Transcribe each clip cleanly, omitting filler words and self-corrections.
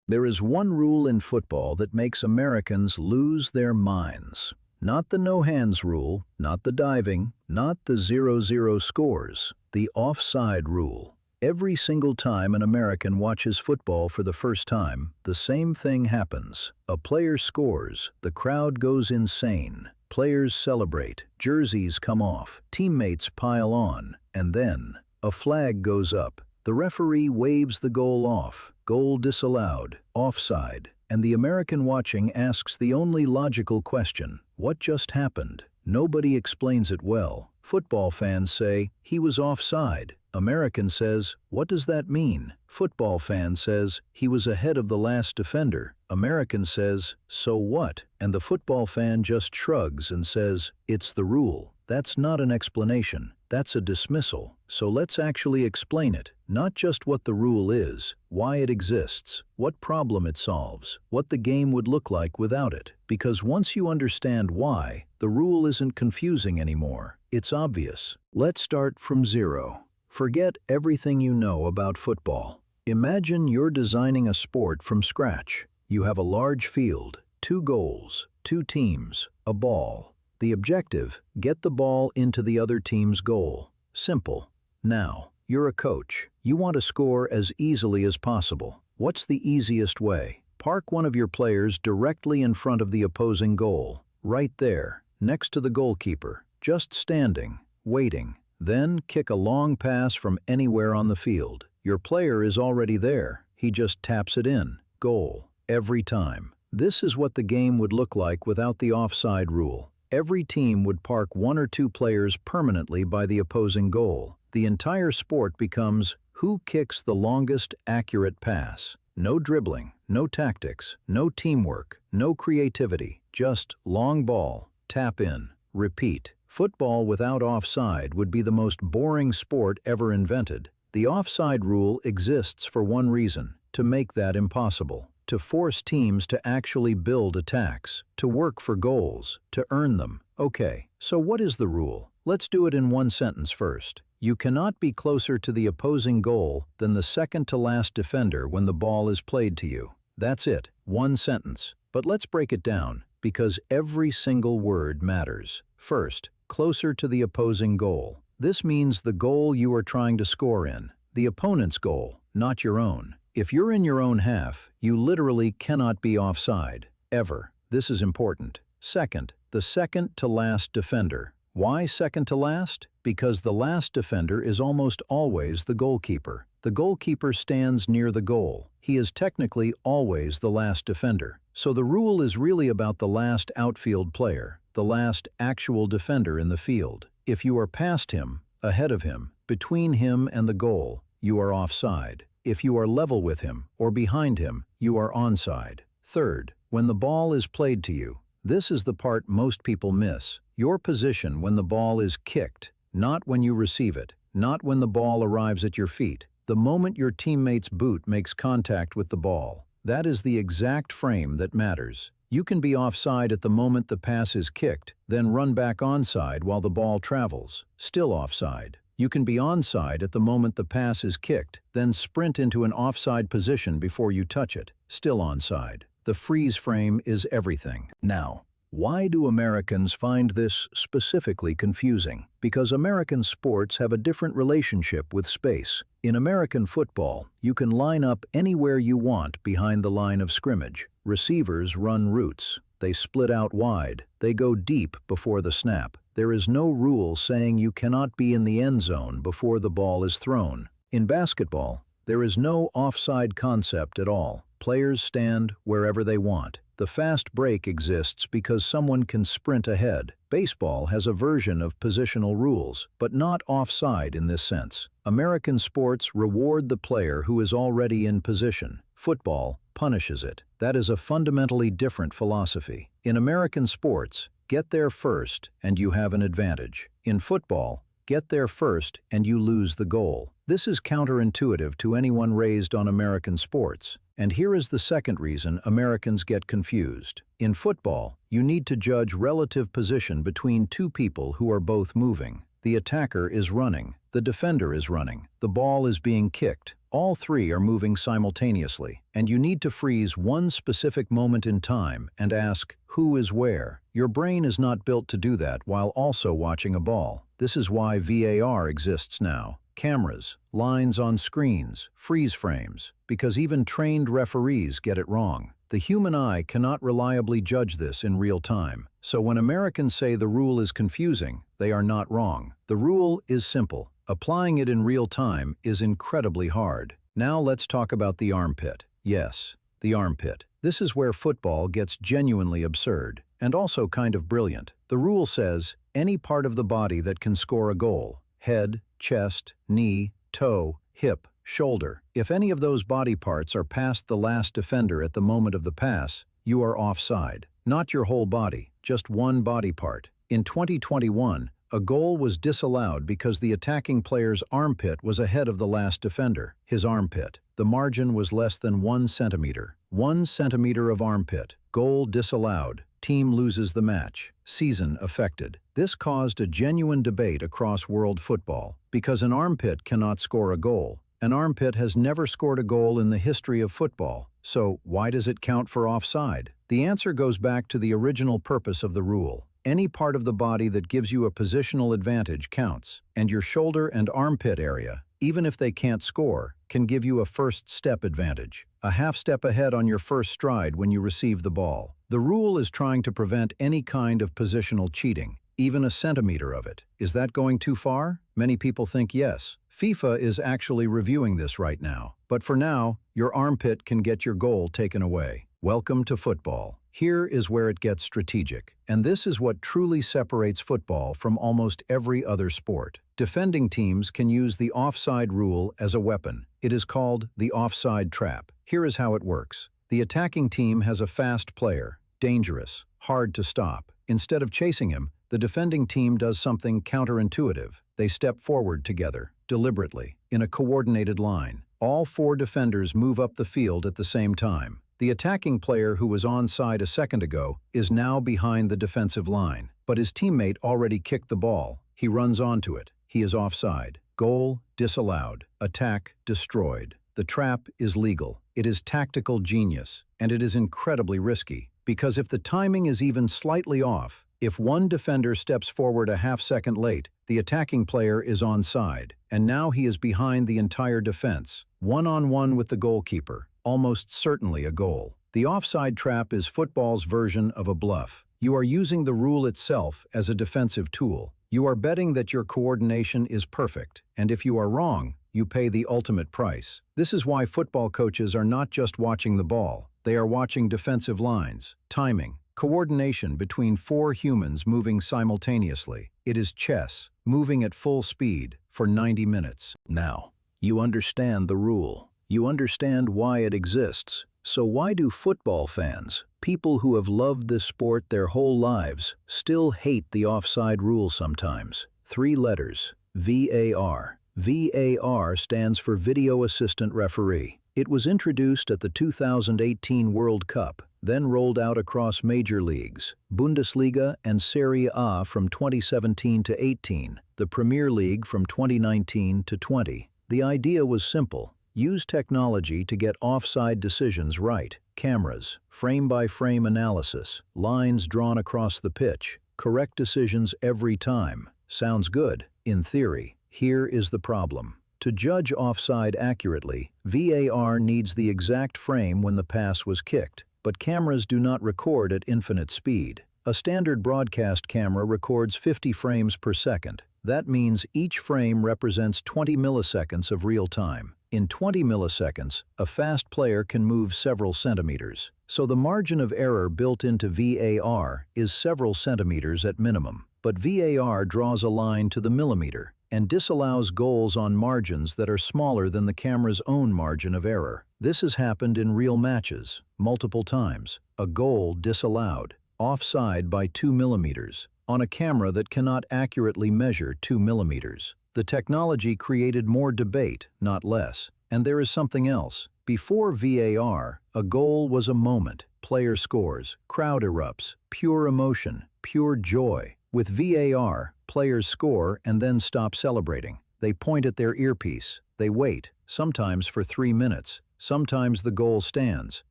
There is one rule in football that makes Americans lose their minds. Not the no hands rule, not the diving, not the 0-0 scores, the offside rule. Every single time an American watches football for the first time, the same thing happens. A player scores, the crowd goes insane. Players celebrate, jerseys come off, teammates pile on, and then a flag goes up. The referee waves the goal off, goal disallowed, offside, and the American watching asks the only logical question, what just happened? Nobody explains it well. Football fans say, he was offside. American says, what does that mean? Football fan says, he was ahead of the last defender. American says, so what? And the football fan just shrugs and says, it's the rule. That's not an explanation. That's a dismissal. So let's actually explain it. Not just what the rule is, why it exists, what problem it solves, what the game would look like without it. Because once you understand why, the rule isn't confusing anymore. It's obvious. Let's start from zero. Forget everything you know about football. Imagine you're designing a sport from scratch. You have a large field, 2 goals, 2 teams, a ball. The objective, get the ball into the other team's goal. Simple. Now, you're a coach. You want to score as easily as possible. What's the easiest way? Park one of your players directly in front of the opposing goal. Right there, next to the goalkeeper. Just standing, waiting. Then kick a long pass from anywhere on the field. Your player is already there. He just taps it in. Goal. Every time. This is what the game would look like without the offside rule. Every team would park 1 or 2 players permanently by the opposing goal. The entire sport becomes who kicks the longest accurate pass. No dribbling, no tactics, no teamwork, no creativity, just long ball, tap in, repeat. Football without offside would be the most boring sport ever invented. The offside rule exists for one reason, to make that impossible. To force teams to actually build attacks, to work for goals, to earn them. Okay, so what is the rule? Let's do it in one sentence first. You cannot be closer to the opposing goal than the second to last defender when the ball is played to you. That's it, one sentence. But let's break it down, because every single word matters. First, closer to the opposing goal. This means the goal you are trying to score in, the opponent's goal, not your own. If you're in your own half, you literally cannot be offside, ever. This is important. Second, the second to last defender. Why second to last? Because the last defender is almost always the goalkeeper. The goalkeeper stands near the goal. He is technically always the last defender. So the rule is really about the last outfield player, the last actual defender in the field. If you are past him, ahead of him, between him and the goal, you are offside. If you are level with him or behind him, you are onside. Third, when the ball is played to you, this is the part most people miss. Your position when the ball is kicked, not when you receive it, not when the ball arrives at your feet. The moment your teammate's boot makes contact with the ball, that is the exact frame that matters. You can be offside at the moment the pass is kicked, then run back onside while the ball travels, still offside. You can be onside at the moment the pass is kicked, then sprint into an offside position before you touch it, still onside. The freeze frame is everything. Now, why do Americans find this specifically confusing? Because American sports have a different relationship with space. In American football, you can line up anywhere you want behind the line of scrimmage. Receivers run routes. They split out wide. They go deep before the snap. There is no rule saying you cannot be in the end zone before the ball is thrown. In basketball, there is no offside concept at all. Players stand wherever they want. The fast break exists because someone can sprint ahead. Baseball has a version of positional rules, but not offside in this sense. American sports reward the player who is already in position. Football punishes it. That is a fundamentally different philosophy. In American sports, get there first and you have an advantage. In football, get there first and you lose the goal. This is counterintuitive to anyone raised on American sports. And here is the second reason Americans get confused. In football, you need to judge relative position between 2 people who are both moving. The attacker is running. The defender is running. The ball is being kicked. All three are moving simultaneously, and you need to freeze one specific moment in time and ask, who is where? Your brain is not built to do that while also watching a ball. This is why VAR exists now. Cameras, lines on screens, freeze frames, because even trained referees get it wrong. The human eye cannot reliably judge this in real time. So when Americans say the rule is confusing, they are not wrong. The rule is simple. Applying it in real time is incredibly hard. Now let's talk about the armpit. Yes, the armpit. This is where football gets genuinely absurd, and also kind of brilliant. The rule says, any part of the body that can score a goal, head, chest, knee, toe, hip, shoulder. If any of those body parts are past the last defender at the moment of the pass, you are offside. Not your whole body, just one body part. In 2021, a goal was disallowed because the attacking player's armpit was ahead of the last defender. His armpit. The margin was less than 1 centimeter. 1 centimeter of armpit. Goal disallowed. Team loses the match. Season affected. This caused a genuine debate across world football, because an armpit cannot score a goal. An armpit has never scored a goal in the history of football, so why does it count for offside? The answer goes back to the original purpose of the rule. Any part of the body that gives you a positional advantage counts, and your shoulder and armpit area, even if they can't score, can give you a first step advantage, a half step ahead on your first stride when you receive the ball. The rule is trying to prevent any kind of positional cheating, even a centimeter of it. Is that going too far? Many people think yes. FIFA is actually reviewing this right now. But for now, your armpit can get your goal taken away. Welcome to football. Here is where it gets strategic, and this is what truly separates football from almost every other sport. Defending teams can use the offside rule as a weapon. It is called the offside trap. Here is how it works. The attacking team has a fast player, dangerous, hard to stop. Instead of chasing him, the defending team does something counterintuitive. They step forward together, deliberately, in a coordinated line. All 4 defenders move up the field at the same time. The attacking player who was onside a second ago is now behind the defensive line, but his teammate already kicked the ball. He runs onto it. He is offside. Goal disallowed. Attack destroyed. The trap is legal. It is tactical genius, and it is incredibly risky, because if the timing is even slightly off, if one defender steps forward a half second late, the attacking player is onside, and now he is behind the entire defense, one-on-one with the goalkeeper. Almost certainly a goal. The offside trap is football's version of a bluff. You are using the rule itself as a defensive tool. You are betting that your coordination is perfect, and if you are wrong, you pay the ultimate price. This is why football coaches are not just watching the ball. They are watching defensive lines, timing, coordination between 4 humans moving simultaneously. It is chess, moving at full speed for 90 minutes. Now, you understand the rule. You understand why it exists. So why do football fans, people who have loved this sport their whole lives, still hate the offside rule sometimes? 3 letters, VAR. VAR stands for Video Assistant Referee. It was introduced at the 2018 World Cup, then rolled out across major leagues, Bundesliga and Serie A from 2017 to 18, the Premier League from 2019 to 20. The idea was simple. Use technology to get offside decisions right. Cameras, frame-by-frame analysis, lines drawn across the pitch, correct decisions every time. Sounds good, in theory. Here is the problem. To judge offside accurately, VAR needs the exact frame when the pass was kicked, but cameras do not record at infinite speed. A standard broadcast camera records 50 frames per second. That means each frame represents 20 milliseconds of real time. In 20 milliseconds, a fast player can move several centimeters. So the margin of error built into VAR is several centimeters at minimum. But VAR draws a line to the millimeter and disallows goals on margins that are smaller than the camera's own margin of error. This has happened in real matches, multiple times. A goal disallowed, offside by 2 millimeters, on a camera that cannot accurately measure 2 millimeters. The technology created more debate, not less. And there is something else. Before VAR, a goal was a moment. Player scores, crowd erupts, pure emotion, pure joy. With VAR, players score and then stop celebrating. They point at their earpiece. They wait. sometimes for 3 minutes. Sometimes the goal stands,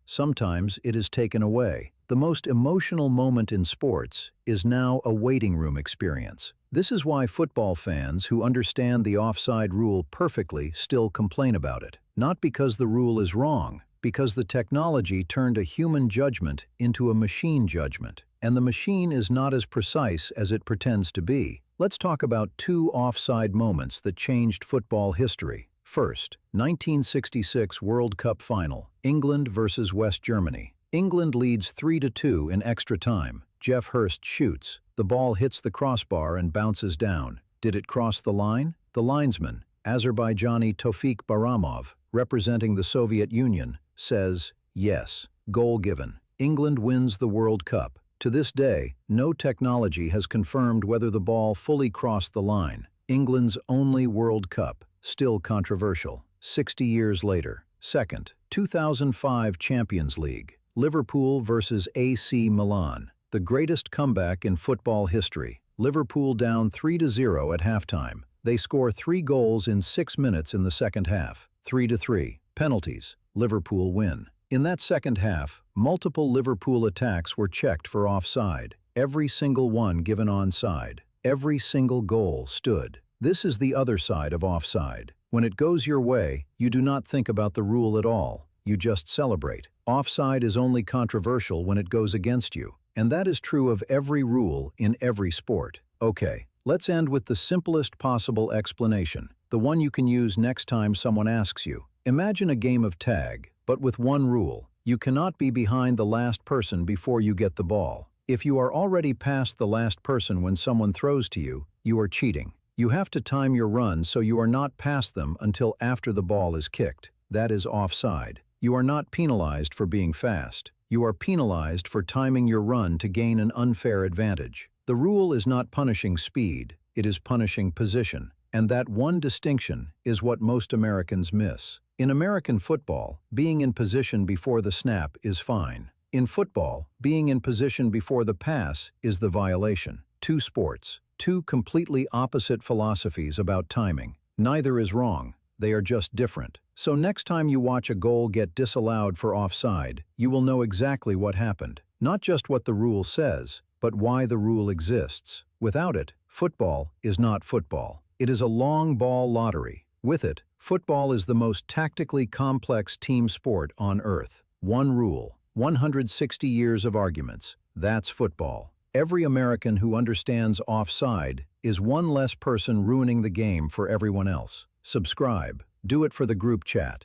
sometimes it is taken away. The most emotional moment in sports is now a waiting room experience. This is why football fans who understand the offside rule perfectly still complain about it. Not because the rule is wrong, because the technology turned a human judgment into a machine judgment. And the machine is not as precise as it pretends to be. Let's talk about 2 offside moments that changed football history. First, 1966 World Cup Final, England versus West Germany. England leads 3-2 in extra time. Jeff Hurst shoots. The ball hits the crossbar and bounces down. Did it cross the line? The linesman, Azerbaijani Tofik Baramov, representing the Soviet Union, says, yes. Goal given. England wins the World Cup. To this day, no technology has confirmed whether the ball fully crossed the line. England's only World Cup. Still controversial. 60 years later. Second, 2005 Champions League. Liverpool versus AC Milan. The greatest comeback in football history. Liverpool down 3-0 at halftime. They score 3 goals in 6 minutes in the second half. 3-3. Penalties. Liverpool win. In that second half, multiple Liverpool attacks were checked for offside. Every single one given onside. Every single goal stood. This is the other side of offside. When it goes your way, you do not think about the rule at all. You just celebrate. Offside is only controversial when it goes against you. And that is true of every rule in every sport. Okay, let's end with the simplest possible explanation. The one you can use next time someone asks you. Imagine a game of tag, but with one rule. You cannot be behind the last person before you get the ball. If you are already past the last person when someone throws to you, you are cheating. You have to time your run so you are not past them until after the ball is kicked. That is offside. You are not penalized for being fast. You are penalized for timing your run to gain an unfair advantage. The rule is not punishing speed, it is punishing position. And that one distinction is what most Americans miss. In American football, being in position before the snap is fine. In football, being in position before the pass is the violation. 2 sports. 2 completely opposite philosophies about timing. Neither is wrong, they are just different. So next time you watch a goal get disallowed for offside, you will know exactly what happened. Not just what the rule says, but why the rule exists. Without it, football is not football. It is a long ball lottery. With it, football is the most tactically complex team sport on earth. One rule, 160 years of arguments. That's football. Every American who understands offside is one less person ruining the game for everyone else. Subscribe. Do it for the group chat.